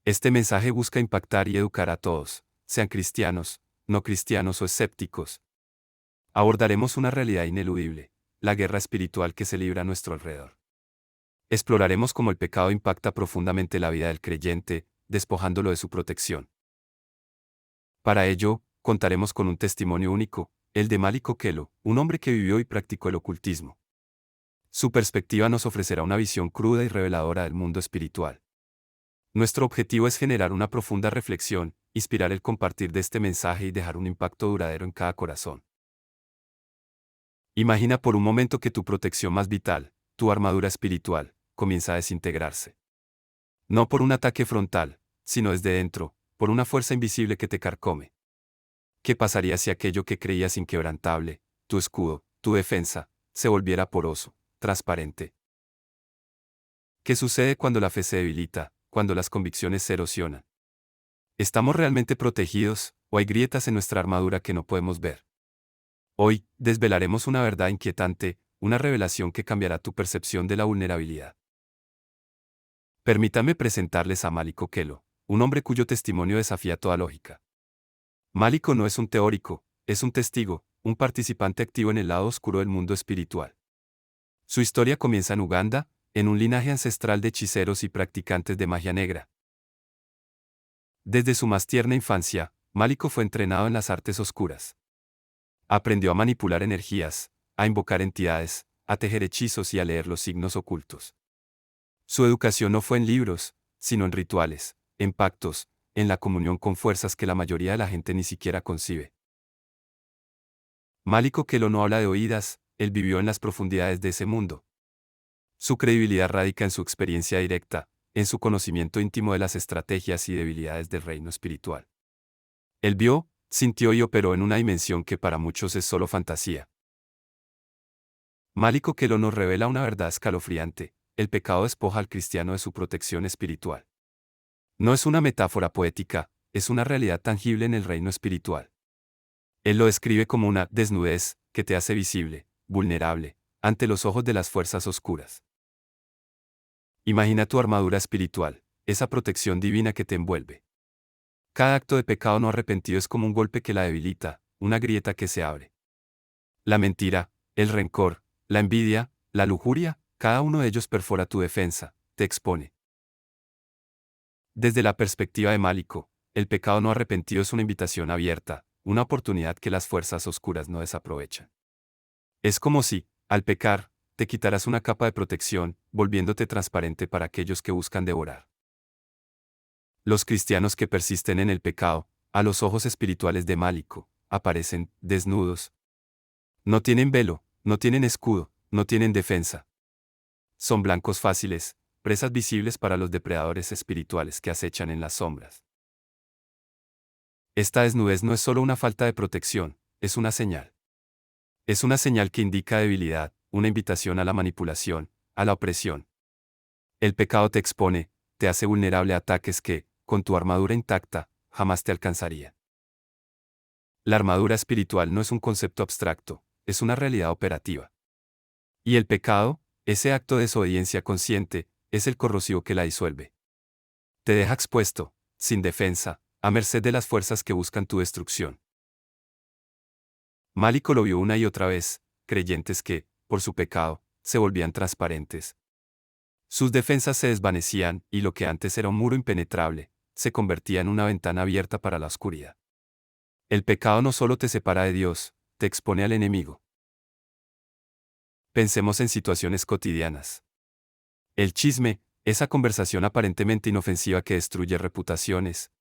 Este mensaje busca impactar y educar a todos, sean cristianos, no cristianos o escépticos. Abordaremos una realidad ineludible, la guerra espiritual que se libra a nuestro alrededor. Exploraremos cómo el pecado impacta profundamente la vida del creyente, despojándolo de su protección. Para ello, contaremos con un testimonio único, el de Mali Coquelo, un hombre que vivió y practicó el ocultismo. Su perspectiva nos ofrecerá una visión cruda y reveladora del mundo espiritual. Nuestro objetivo es generar una profunda reflexión, inspirar el compartir de este mensaje y dejar un impacto duradero en cada corazón. Imagina por un momento que tu protección más vital, tu armadura espiritual, comienza a desintegrarse. No por un ataque frontal, sino desde dentro, por una fuerza invisible que te carcome. ¿Qué pasaría si aquello que creías inquebrantable, tu escudo, tu defensa, se volviera poroso, transparente? ¿Qué sucede cuando la fe se debilita, cuando las convicciones se erosionan? ¿Estamos realmente protegidos, o hay grietas en nuestra armadura que no podemos ver? Hoy, desvelaremos una verdad inquietante, una revelación que cambiará tu percepción de la vulnerabilidad. Permítame presentarles a Mali Coquelo, un hombre cuyo testimonio desafía toda lógica. Málico no es un teórico, es un testigo, un participante activo en el lado oscuro del mundo espiritual. Su historia comienza en Uganda, en un linaje ancestral de hechiceros y practicantes de magia negra. Desde su más tierna infancia, Málico fue entrenado en las artes oscuras. Aprendió a manipular energías, a invocar entidades, a tejer hechizos y a leer los signos ocultos. Su educación no fue en libros, sino en rituales, en pactos, en la comunión con fuerzas que la mayoría de la gente ni siquiera concibe. Mali Coquelo no habla de oídas, él vivió en las profundidades de ese mundo. Su credibilidad radica en su experiencia directa, en su conocimiento íntimo de las estrategias y debilidades del reino espiritual. Él vio, sintió y operó en una dimensión que para muchos es solo fantasía. Mali Coquelo nos revela una verdad escalofriante: el pecado despoja al cristiano de su protección espiritual. No es una metáfora poética, es una realidad tangible en el reino espiritual. Él lo describe como una desnudez que te hace visible, vulnerable, ante los ojos de las fuerzas oscuras. Imagina tu armadura espiritual, esa protección divina que te envuelve. Cada acto de pecado no arrepentido es como un golpe que la debilita, una grieta que se abre. La mentira, el rencor, la envidia, la lujuria, cada uno de ellos perfora tu defensa, te expone. Desde la perspectiva de Málico, el pecado no arrepentido es una invitación abierta, una oportunidad que las fuerzas oscuras no desaprovechan. Es como si, al pecar, te quitaras una capa de protección, volviéndote transparente para aquellos que buscan devorar. Los cristianos que persisten en el pecado, a los ojos espirituales de Málico, aparecen desnudos. No tienen velo, no tienen escudo, no tienen defensa. Son blancos fáciles, presas visibles para los depredadores espirituales que acechan en las sombras. Esta desnudez no es solo una falta de protección, es una señal. Es una señal que indica debilidad, una invitación a la manipulación, a la opresión. El pecado te expone, te hace vulnerable a ataques que, con tu armadura intacta, jamás te alcanzaría. La armadura espiritual no es un concepto abstracto, es una realidad operativa. Y el pecado, ese acto de desobediencia consciente, es el corrosivo que la disuelve. Te deja expuesto, sin defensa, a merced de las fuerzas que buscan tu destrucción. Málico lo vio una y otra vez, creyentes que, por su pecado, se volvían transparentes. Sus defensas se desvanecían, y lo que antes era un muro impenetrable, se convertía en una ventana abierta para la oscuridad. El pecado no solo te separa de Dios, te expone al enemigo. Pensemos en situaciones cotidianas. El chisme, esa conversación aparentemente inofensiva que destruye reputaciones.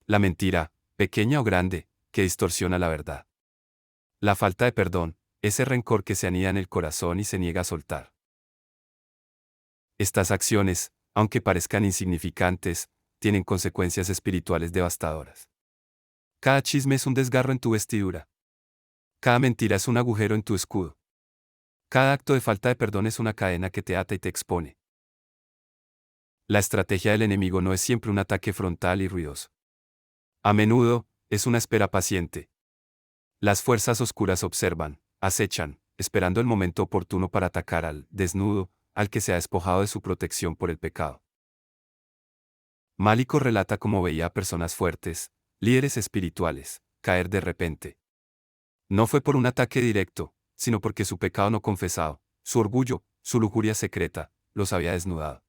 La mentira, pequeña o grande, que distorsiona la verdad. La falta de perdón, ese rencor que se anida en el corazón y se niega a soltar. Estas acciones, aunque parezcan insignificantes, tienen consecuencias espirituales devastadoras. Cada chisme es un desgarro en tu vestidura. Cada mentira es un agujero en tu escudo. Cada acto de falta de perdón es una cadena que te ata y te expone. La estrategia del enemigo no es siempre un ataque frontal y ruidoso. A menudo, es una espera paciente. Las fuerzas oscuras observan, acechan, esperando el momento oportuno para atacar al desnudo, al que se ha despojado de su protección por el pecado. Málico relata cómo veía a personas fuertes, líderes espirituales, caer de repente. No fue por un ataque directo, sino porque su pecado no confesado, su orgullo, su lujuria secreta, los había desnudado.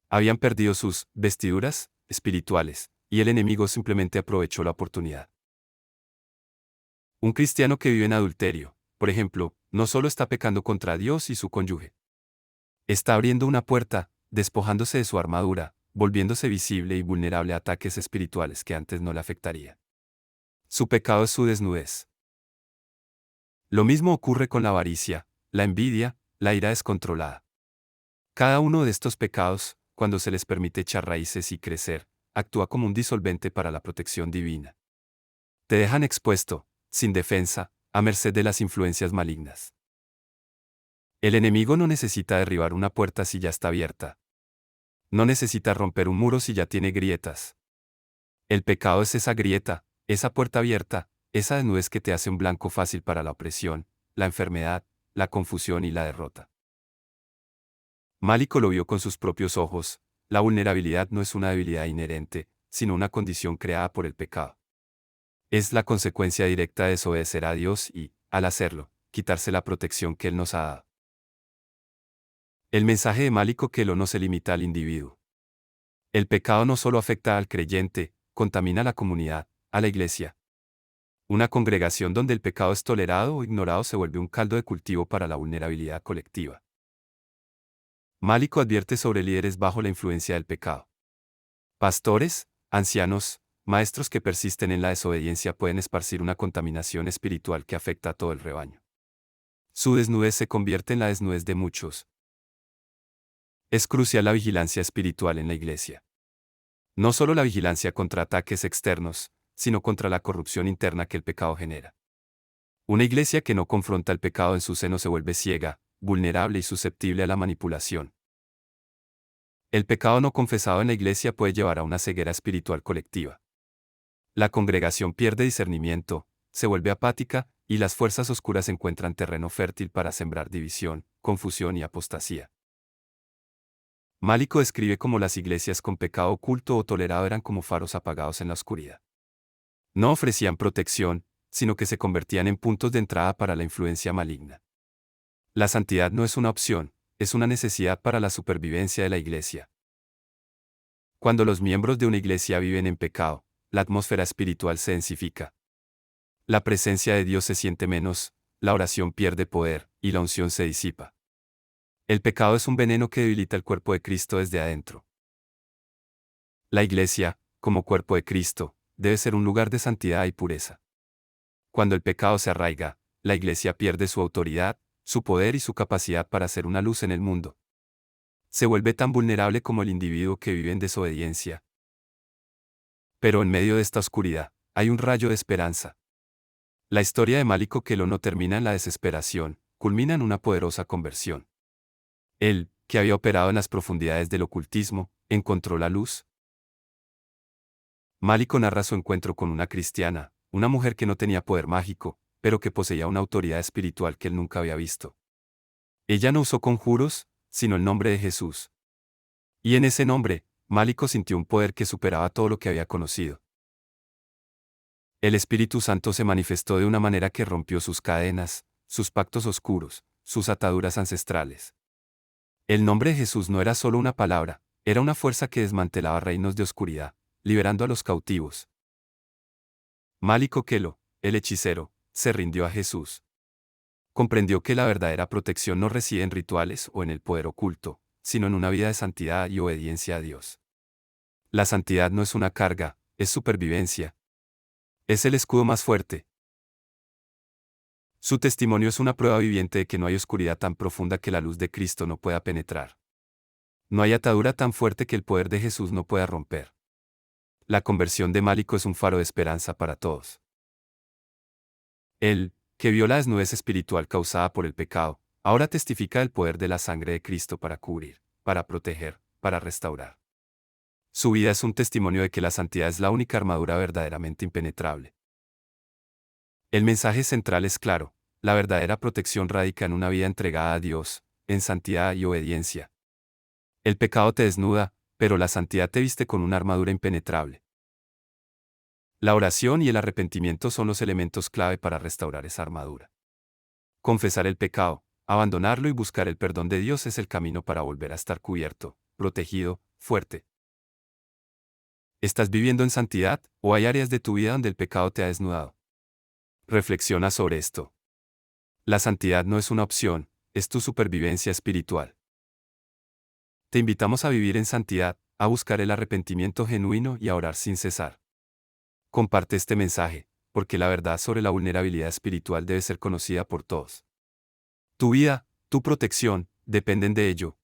Habían perdido sus vestiduras espirituales, y el enemigo simplemente aprovechó la oportunidad. Un cristiano que vive en adulterio, por ejemplo, no solo está pecando contra Dios y su cónyuge. Está abriendo una puerta, despojándose de su armadura, volviéndose visible y vulnerable a ataques espirituales que antes no le afectaría. Su pecado es su desnudez. Lo mismo ocurre con la avaricia, la envidia, la ira descontrolada. Cada uno de estos pecados, cuando se les permite echar raíces y crecer, actúa como un disolvente para la protección divina. Te dejan expuesto, sin defensa, a merced de las influencias malignas. El enemigo no necesita derribar una puerta si ya está abierta. No necesita romper un muro si ya tiene grietas. El pecado es esa grieta, esa puerta abierta, esa desnudez que te hace un blanco fácil para la opresión, la enfermedad, la confusión y la derrota. Málico lo vio con sus propios ojos. La vulnerabilidad no es una debilidad inherente, sino una condición creada por el pecado. Es la consecuencia directa de desobedecer a Dios y, al hacerlo, quitarse la protección que Él nos ha dado. El mensaje de Málico Kelo no se limita al individuo. El pecado no solo afecta al creyente, contamina a la comunidad, a la iglesia. Una congregación donde el pecado es tolerado o ignorado se vuelve un caldo de cultivo para la vulnerabilidad colectiva. Málico advierte sobre líderes bajo la influencia del pecado. Pastores, ancianos, maestros que persisten en la desobediencia pueden esparcir una contaminación espiritual que afecta a todo el rebaño. Su desnudez se convierte en la desnudez de muchos. Es crucial la vigilancia espiritual en la iglesia. No solo la vigilancia contra ataques externos, sino contra la corrupción interna que el pecado genera. Una iglesia que no confronta el pecado en su seno se vuelve ciega, vulnerable y susceptible a la manipulación. El pecado no confesado en la iglesia puede llevar a una ceguera espiritual colectiva. La congregación pierde discernimiento, se vuelve apática, y las fuerzas oscuras encuentran terreno fértil para sembrar división, confusión y apostasía. Málico describe cómo las iglesias con pecado oculto o tolerado eran como faros apagados en la oscuridad. No ofrecían protección, sino que se convertían en puntos de entrada para la influencia maligna. La santidad no es una opción, es una necesidad para la supervivencia de la iglesia. Cuando los miembros de una iglesia viven en pecado, la atmósfera espiritual se densifica. La presencia de Dios se siente menos, la oración pierde poder, y la unción se disipa. El pecado es un veneno que debilita el cuerpo de Cristo desde adentro. La iglesia, como cuerpo de Cristo, debe ser un lugar de santidad y pureza. Cuando el pecado se arraiga, la iglesia pierde su autoridad, su poder y su capacidad para ser una luz en el mundo. Se vuelve tan vulnerable como el individuo que vive en desobediencia. Pero en medio de esta oscuridad, hay un rayo de esperanza. La historia de Málico Kelo no termina en la desesperación, culmina en una poderosa conversión. Él, que había operado en las profundidades del ocultismo, encontró la luz. Málico narra su encuentro con una cristiana, una mujer que no tenía poder mágico, pero que poseía una autoridad espiritual que él nunca había visto. Ella no usó conjuros, sino el nombre de Jesús. Y en ese nombre, Málico sintió un poder que superaba todo lo que había conocido. El Espíritu Santo se manifestó de una manera que rompió sus cadenas, sus pactos oscuros, sus ataduras ancestrales. El nombre de Jesús no era solo una palabra, era una fuerza que desmantelaba reinos de oscuridad, liberando a los cautivos. Málico Kelo, el hechicero, se rindió a Jesús. Comprendió que la verdadera protección no reside en rituales o en el poder oculto, sino en una vida de santidad y obediencia a Dios. La santidad no es una carga, es supervivencia. Es el escudo más fuerte. Su testimonio es una prueba viviente de que no hay oscuridad tan profunda que la luz de Cristo no pueda penetrar. No hay atadura tan fuerte que el poder de Jesús no pueda romper. La conversión de Málico es un faro de esperanza para todos. Él, que vio la desnudez espiritual causada por el pecado, ahora testifica del poder de la sangre de Cristo para cubrir, para proteger, para restaurar. Su vida es un testimonio de que la santidad es la única armadura verdaderamente impenetrable. El mensaje central es claro: la verdadera protección radica en una vida entregada a Dios, en santidad y obediencia. El pecado te desnuda, pero la santidad te viste con una armadura impenetrable. La oración y el arrepentimiento son los elementos clave para restaurar esa armadura. Confesar el pecado, abandonarlo y buscar el perdón de Dios es el camino para volver a estar cubierto, protegido, fuerte. ¿Estás viviendo en santidad, o hay áreas de tu vida donde el pecado te ha desnudado? Reflexiona sobre esto. La santidad no es una opción, es tu supervivencia espiritual. Te invitamos a vivir en santidad, a buscar el arrepentimiento genuino y a orar sin cesar. Comparte este mensaje, porque la verdad sobre la vulnerabilidad espiritual debe ser conocida por todos. Tu vida, tu protección, dependen de ello.